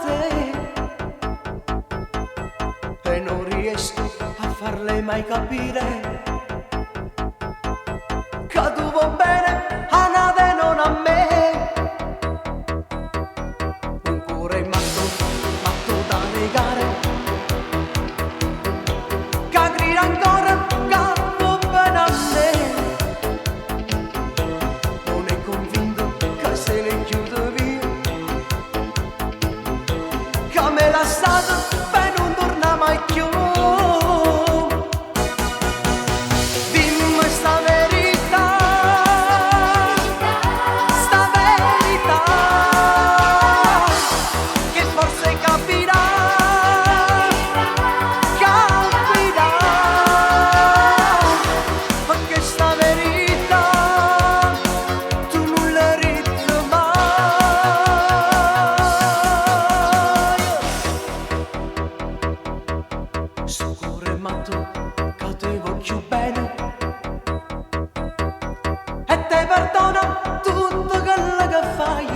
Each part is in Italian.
te e non riesco a farle mai capire che tu vuoi bene a nave non a me. Un cuore matto, matto da negare, che grida ancora che vuoi bene a me. Non è convinto che se ne chiude via, che me l'ha stata per non tornare mai più. Sto cuore matto che ti voglio bene e te perdona tutto quello che fai,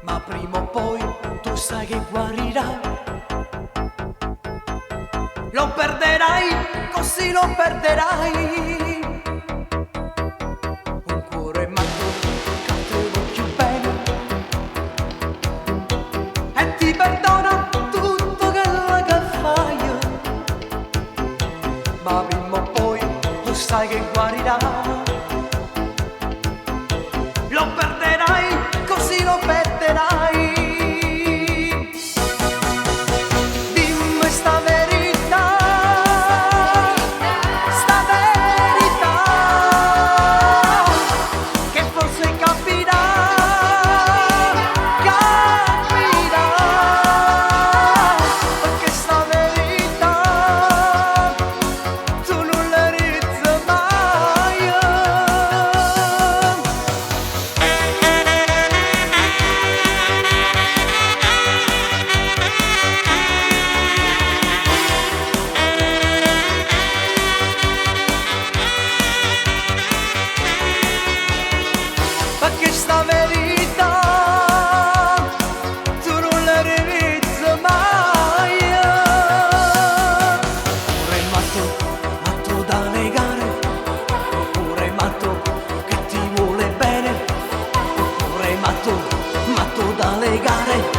ma prima o poi tu sai che guarirai. Lo perderai, così lo perderai. Un cuore matto che ti voglio bene e ti perdona, ma prima o poi tu sai che guarirà. Lo perderai, così lo perderai. Dimmi sta verità, che forse capirà, perché sta verità perché sta verità tu non la realizzi mai. Pure matto, matto da negare, pure matto che ti vuole bene, pure matto, matto da legare.